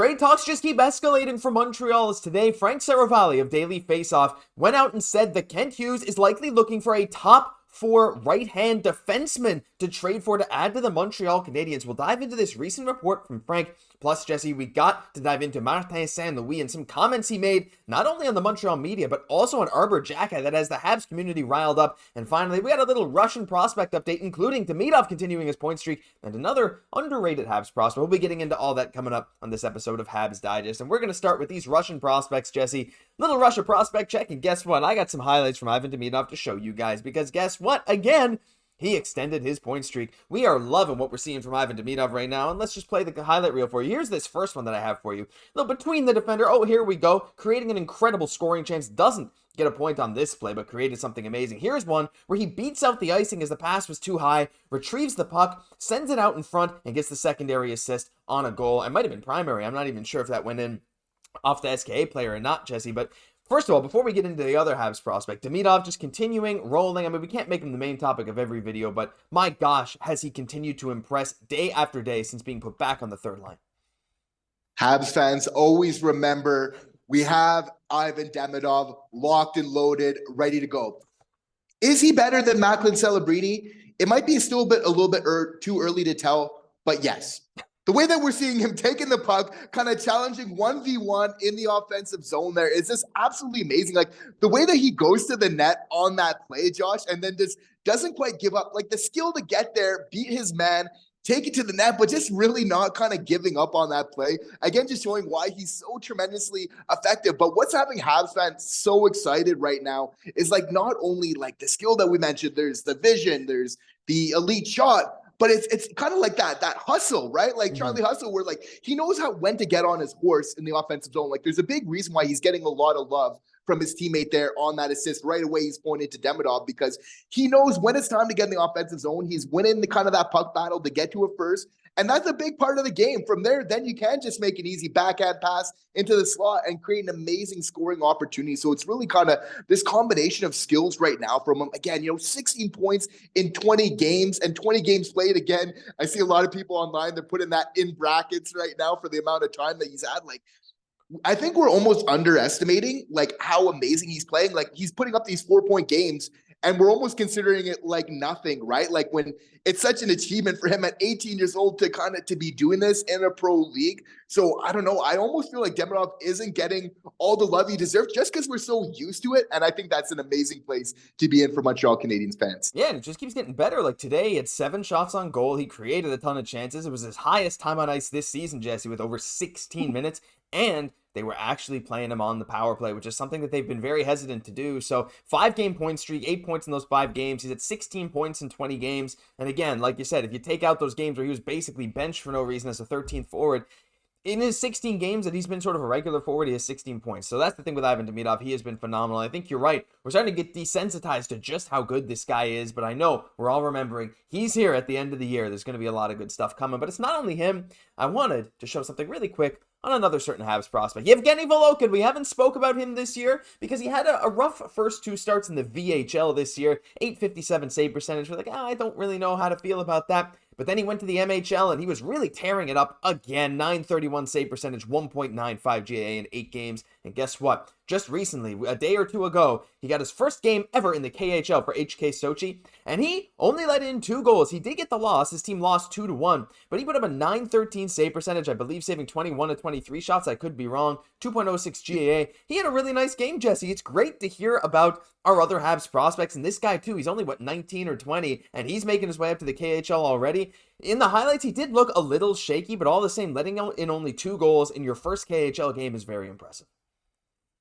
Trade talks just keep escalating for Montreal as today Frank Seravalli of Daily Faceoff went out and said that Kent Hughes is likely looking for a top 4 right-hand defenseman to trade for to add to the Montreal Canadiens. We'll dive into this recent report from Frank. Plus, Jesse, we got to dive into Martin St. Louis and some comments he made, not only on the Montreal media, but also on Arber Xhekaj that has the Habs community riled up. And finally, we got a little Russian prospect update, including Demidov continuing his point streak and another underrated Habs prospect. We'll be getting into all that coming up on this episode of Habs Digest. And we're going to start with these Russian prospects, Jesse. Little Russia prospect check, and guess what? I got some highlights from Ivan Demidov to show you guys, because guess what? Again, he extended his point streak. We are loving what we're seeing from Ivan Demidov right now, and let's just play the highlight reel for you. Here's this first one that I have for you. No, between the defender, oh, here we go, creating an incredible scoring chance. Doesn't get a point on this play, but created something amazing. Here's one where he beats out the icing as the pass was too high, retrieves the puck, sends it out in front, and gets the secondary assist on a goal. It might have been primary. I'm not even sure if that went in off the SKA player or not, Jesse, but first of all, before we get into the other Habs prospect, Demidov just continuing, rolling. I mean, we can't make him the main topic of every video, but my gosh, has he continued to impress day after day since being put back on the third line. Habs fans always remember we have Ivan Demidov locked and loaded, ready to go. Is he better than Macklin Celebrini? It might be still a little bit too early to tell, but yes. The way that we're seeing him taking the puck, kind of challenging 1v1 in the offensive zone there is just absolutely amazing. Like the way that he goes to the net on that play, Josh, and then just doesn't quite give up. Like the skill to get there, beat his man, take it to the net, but just really not kind of giving up on that play. Again, just showing why he's so tremendously effective. But what's having Habs fans so excited right now is like not only like the skill that we mentioned, there's the vision, there's the elite shot, but it's kind of like that hustle, right? Like Charlie Hustle, where like he knows when to get on his horse in the offensive zone. Like there's a big reason why he's getting a lot of love from his teammate there on that assist. Right away, he's pointed to Demidov because he knows when it's time to get in the offensive zone. He's winning the kind of that puck battle to get to it first. And that's a big part of the game. From there, then you can just make an easy backhand pass into the slot and create an amazing scoring opportunity. So it's really kind of this combination of skills right now from him. Again, 16 points in 20 games and 20 games played. Again, I see a lot of people online, they're putting that in brackets right now for the amount of time that he's had. Like, I think we're almost underestimating like how amazing he's playing. Like he's putting up these 4-point games and we're almost considering it like nothing, right? Like when it's such an achievement for him at 18 years old to be doing this in a pro league. So I don't know. I almost feel like Demidov isn't getting all the love he deserves just because we're so used to it. And I think that's an amazing place to be in for Montreal Canadiens fans. Yeah, and it just keeps getting better. Like today, he had 7 shots on goal. He created a ton of chances. It was his highest time on ice this season, Jesse, with over 16 minutes. And they were actually playing him on the power play, which is something that they've been very hesitant to do. So 5-game point streak, 8 points in those 5 games. He's at 16 points in 20 games. And again, like you said, if you take out those games where he was basically benched for no reason as a 13th forward, in his 16 games that he's been sort of a regular forward, he has 16 points. So that's the thing with Ivan Demidov. He has been phenomenal. I think you're right. We're starting to get desensitized to just how good this guy is, but I know we're all remembering he's here at the end of the year. There's going to be a lot of good stuff coming, but it's not only him. I wanted to show something really quick on another certain Habs prospect. Yevgeny Volokhin, we haven't spoke about him this year because he had a rough first 2 starts in the VHL this year. .857 save percentage. We're like, I don't really know how to feel about that. But then he went to the MHL and he was really tearing it up again. .931 save percentage, 1.95 GAA in 8 games. And guess what? Just recently, a day or 2 ago, he got his first game ever in the KHL for HK Sochi, and he only let in 2 goals. He did get the loss. His team lost 2-1, but he put up a .913 save percentage, I believe saving 21 of 23 shots. I could be wrong. 2.06 GAA. He had a really nice game, Jesse. It's great to hear about our other Habs prospects, and this guy too. He's only, 19 or 20, and he's making his way up to the KHL already. In the highlights, he did look a little shaky, but all the same, letting in only 2 goals in your first KHL game is very impressive.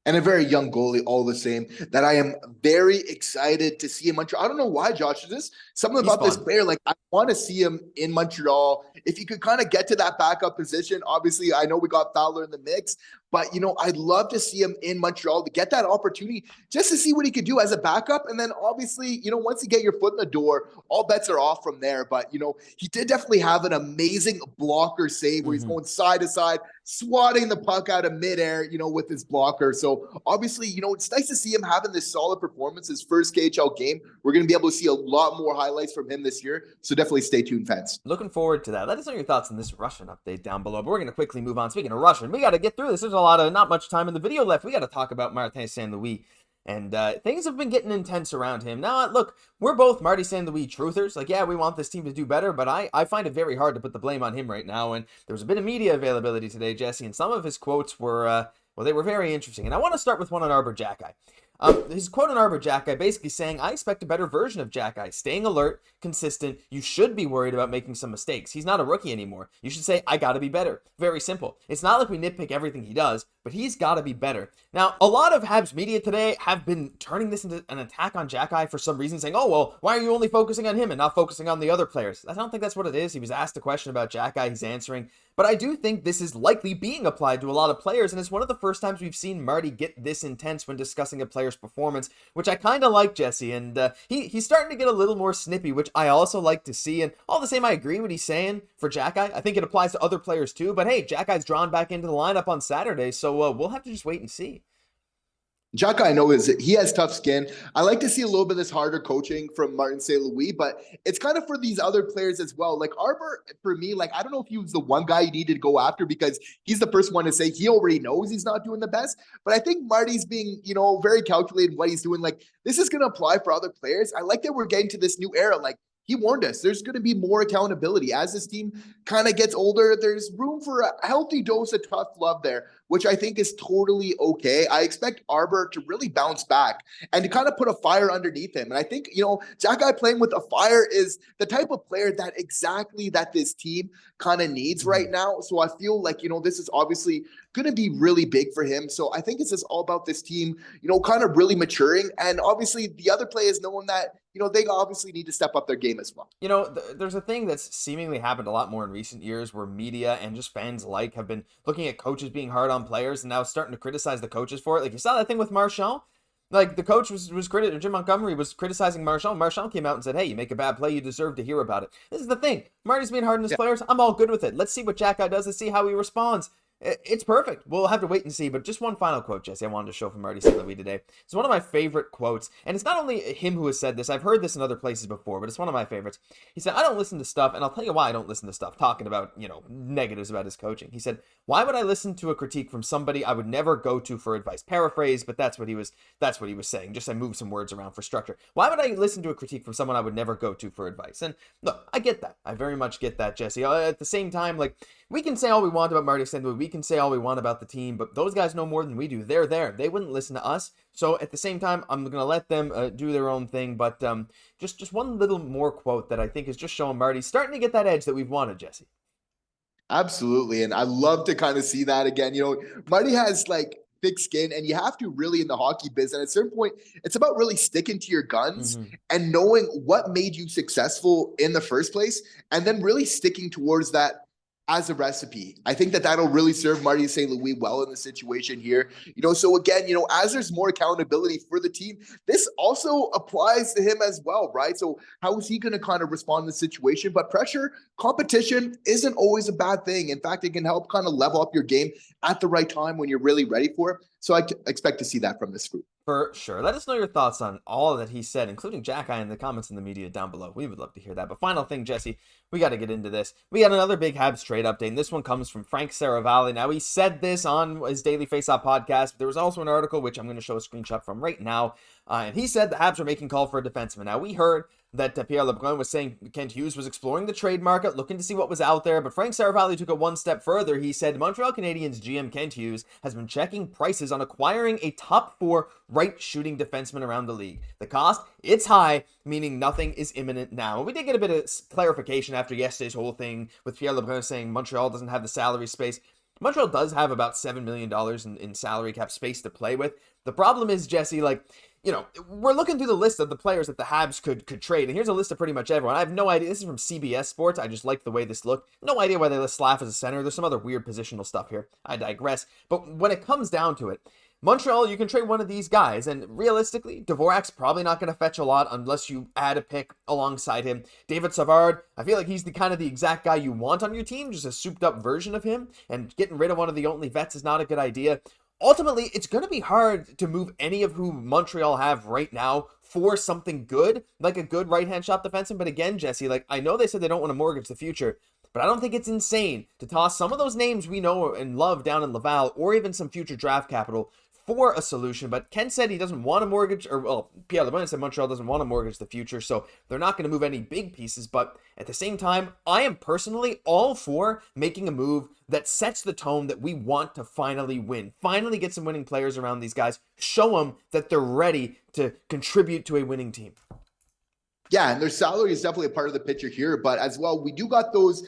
And a very young goalie, all the same, that I am very excited to see in Montreal. I don't know why, Josh. Is this something about this player? Like, I want to see him in Montreal. If you could kind of get to that backup position, obviously, I know we got Fowler in the mix, but, I'd love to see him in Montreal to get that opportunity just to see what he could do as a backup. And then, obviously, once you get your foot in the door, all bets are off from there. But, he did definitely have an amazing blocker save where he's going side to side, swatting the puck out of midair, with his blocker. So obviously, it's nice to see him having this solid performance, his first KHL game. We're going to be able to see a lot more highlights from him this year. So definitely stay tuned, fans. Looking forward to that. Let us know your thoughts on this Russian update down below. But we're going to quickly move on. Speaking of Russian, we got to get through this. There's not much time in the video left. We got to talk about Martin St. Louis. And things have been getting intense around him. Now, look, we're both Marty St. Louis truthers. Like, yeah, we want this team to do better, but I find it very hard to put the blame on him right now. And there was a bit of media availability today, Jesse, and some of his quotes were, they were very interesting. And I want to start with one on Arber Xhekaj. His quote on Arber Xhekaj basically saying, I expect a better version of Xhekaj, staying alert, consistent. You should be worried about making some mistakes. He's not a rookie anymore. You should say, I got to be better. Very simple. It's not like we nitpick everything he does, but he's got to be better. Now, a lot of Habs media today have been turning this into an attack on Xhekaj for some reason, saying, oh, well, why are you only focusing on him and not focusing on the other players? I don't think that's what it is. He was asked a question about Xhekaj. He's answering. But I do think this is likely being applied to a lot of players, and it's one of the first times we've seen Marty get this intense when discussing a player's performance, which I kind of like, Jesse, and he's starting to get a little more snippy, which I also like to see, and all the same, I agree with what he's saying for Xhekaj. I think it applies to other players too, but hey, Xhekaj's drawn back into the lineup on Saturday, so we'll have to just wait and see. Xhekaj, I know he has tough skin. I like to see a little bit of this harder coaching from Martin St. Louis, but it's kind of for these other players as well. Like Arber, for me, I don't know if he was the one guy you needed to go after because he's the first one to say he already knows he's not doing the best. But I think Marty's being, very calculated what he's doing. This is going to apply for other players. I like that we're getting to this new era. He warned us there's going to be more accountability as this team kind of gets older. There's room for a healthy dose of tough love there, which I think is totally okay. I expect Arber to really bounce back and to kind of put a fire underneath him. And I think, Xhekaj playing with a fire is the type of player that this team kind of needs right now. So I feel like, this is obviously going to be really big for him. So I think it's just all about this team, kind of really maturing. And obviously the other players knowing that, they obviously need to step up their game as well. There's a thing that's seemingly happened a lot more in recent years where media and just fans alike have been looking at coaches being hard on players and now starting to criticize the coaches for it. Like you saw that thing with Marchand. Like the coach was Jim Montgomery was criticizing Marchand. Marchand came out and said, hey, you make a bad play, you deserve to hear about it. This is the thing. Marty's being hard on his players. I'm all good with it. Let's see what Xhekaj does. Let's see how he responds. It's perfect. We'll have to wait and see. But just one final quote, Jesse, I wanted to show from Marty St. Louis today. It's one of my favorite quotes. And it's not only him who has said this. I've heard this in other places before, but it's one of my favorites. He said, I don't listen to stuff, and I'll tell you why I don't listen to stuff, talking about, negatives about his coaching. He said, why would I listen to a critique from somebody I would never go to for advice? Paraphrase, but that's what he was saying. Just I moved some words around for structure. Why would I listen to a critique from someone I would never go to for advice? And look, I get that. I very much get that, Jesse. At the same time, we can say all we want about Marty St. Louis. We can say all we want about the team, but those guys know more than we do. They're there. They wouldn't listen to us. So at the same time, I'm going to let them do their own thing. But just one little more quote that I think is just showing Marty starting to get that edge that we've wanted, Jesse. Absolutely. And I love to kind of see that again. Marty has thick skin, and you have to really in the hockey biz. And at a certain point, it's about really sticking to your guns and knowing what made you successful in the first place, and then really sticking towards that as a recipe. I think that'll really serve Marty St. Louis well in the situation here. So again, as there's more accountability for the team, this also applies to him as well, right? So how is he going to kind of respond to the situation? But pressure, competition isn't always a bad thing. In fact, it can help kind of level up your game at the right time when you're really ready for it. So I expect to see that from this group. For sure. Let us know your thoughts on all that he said, including Xhekaj in the comments in the media down below. We would love to hear that. But final thing, Jesse, we got to get into this. We got another big Habs trade update, and this one comes from Frank Seravalli. Now, he said this on his Daily Faceoff podcast, but there was also an article, which I'm going to show a screenshot from right now, and he said the Habs are making call for a defenseman. Now, we heard that Pierre Lebrun was saying Kent Hughes was exploring the trade market, looking to see what was out there, but Frank Seravalli took it one step further. He said Montreal Canadiens GM Kent Hughes has been checking prices on acquiring a top 4 right-shooting defenseman around the league. The cost, it's high, meaning nothing is imminent now. We did get a bit of clarification after yesterday's whole thing with Pierre Lebrun saying Montreal doesn't have the salary space. Montreal does have about $7 million in salary cap space to play with. The problem is, Jesse, we're looking through the list of the players that the Habs could trade, and here's a list of pretty much everyone. I have no idea. This is from CBS Sports. I just like the way this looked. No idea why they list Slaf as a center. There's some other weird positional stuff here. I digress. But when it comes down to it, Montreal, you can trade one of these guys, and realistically, Dvorak's probably not going to fetch a lot unless you add a pick alongside him. David Savard, I feel like he's the exact guy you want on your team, just a souped up version of him, and getting rid of one of the only vets is not a good idea. Ultimately, it's going to be hard to move any of who Montreal have right now for something good, like a good right-hand shot defenseman. But again, Jesse, like, I know they said they don't want to mortgage the future, but I don't think it's insane to toss some of those names we know and love down in Laval, or even some future draft capital, for a solution. But Ken said he doesn't want to mortgage, or well, Pierre LeBrun said Montreal doesn't want to mortgage the future, so they're not going to move any big pieces. But at the same time, I am personally all for making a move that sets the tone that we want to finally win. Finally get some winning players around these guys. Show them that they're ready to contribute to a winning team. Yeah, and their salary is definitely a part of the picture here, but as well, we do got those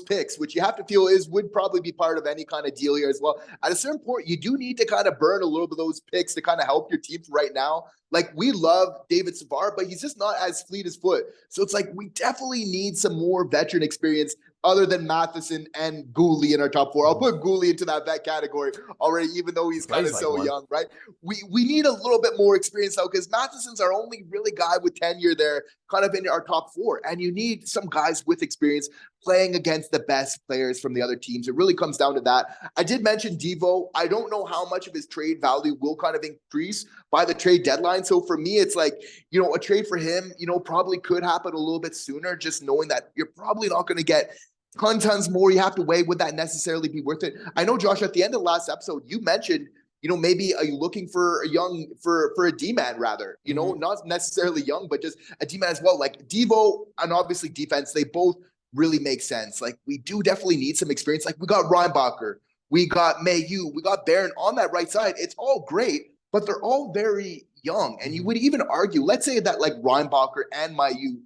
picks, which you have to feel would probably be part of any kind of deal here as well. At a certain point, you do need to kind of burn a little bit of those picks to kind of help your team right now. Like, we love David Savard, but he's just not as fleet as foot. So it's like, we definitely need some more veteran experience other than Matheson and Guhle in our top four. I'll put Guhle into that vet category already, even though he's kind of so young, right? We need a little bit more experience though, because Matheson's our only really guy with tenure there, kind of in our top four. And you need some guys with experience playing against the best players from the other teams. It really comes down to that. I did mention Devo. I don't know how much of his trade value will kind of increase by the trade deadline. So for me, it's like, a trade for him, probably could happen a little bit sooner, just knowing that you're probably not going to get tons more. You have to weigh, would that necessarily be worth it? I know, Josh, at the end of the last episode, you mentioned, maybe are you looking for a D-man rather, not necessarily young, but just a D-man as well. Like Devo and obviously defense, they both really make sense. Like, we do definitely need some experience. Like, we got Reinbacher, we got Mayu, we got Barron on that right side. It's all great, but they're all very young. And you would even argue, let's say that like Reinbacher and Mayu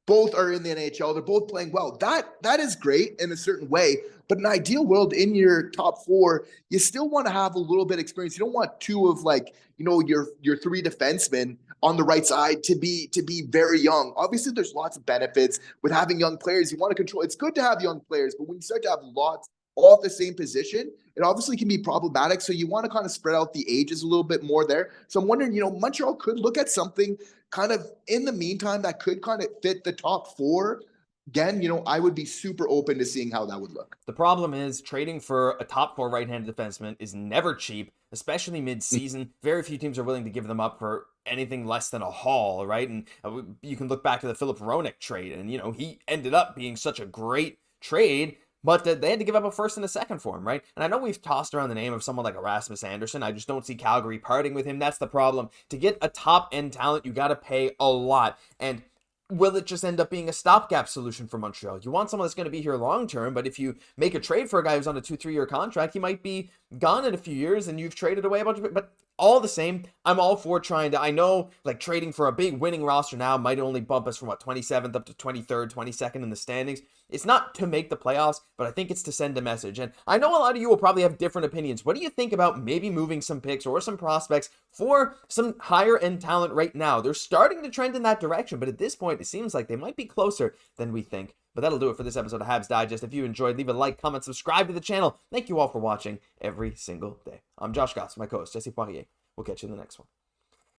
both are in the NHL, they're both playing well. That is great in a certain way, but in an ideal world, in your top four, you still want to have a little bit of experience. You don't want two of like, your three defensemen on the right side to be very young. Obviously, there's lots of benefits with having young players. You want to control. It's good to have young players, but when you start to have lots all at the same position, it obviously can be problematic. So you want to kind of spread out the ages a little bit more there. So I'm wondering, Montreal could look at something kind of in the meantime that could kind of fit the top four. Again, I would be super open to seeing how that would look. The problem is trading for a top four right-handed defenseman is never cheap, especially mid-season. Very few teams are willing to give them up for anything less than a haul, right? And you can look back to the Filip Hronek trade, and, he ended up being such a great trade, but they had to give up a first and a second for him, right? And I know we've tossed around the name of someone like Erasmus Anderson. I just don't see Calgary parting with him. That's the problem. To get a top-end talent, you got to pay a lot. And will it just end up being a stopgap solution for Montreal? You want someone that's going to be here long-term, but if you make a trade for a guy who's on a 2-3 year contract, he might be gone in a few years, and you've traded away a bunch of it. But all the same, I'm all for trying to, I know, like, trading for a big winning roster now might only bump us from, 27th up to 23rd, 22nd in the standings. It's not to make the playoffs, but I think it's to send a message. And I know a lot of you will probably have different opinions. What do you think about maybe moving some picks or some prospects for some higher end talent right now? They're starting to trend in that direction, but at this point, it seems like they might be closer than we think. But that'll do it for this episode of Habs Digest. If you enjoyed, leave a like, comment, subscribe to the channel. Thank you all for watching every single day. I'm Josh Gosse, my co-host, Jesse Poirier. We'll catch you in the next one.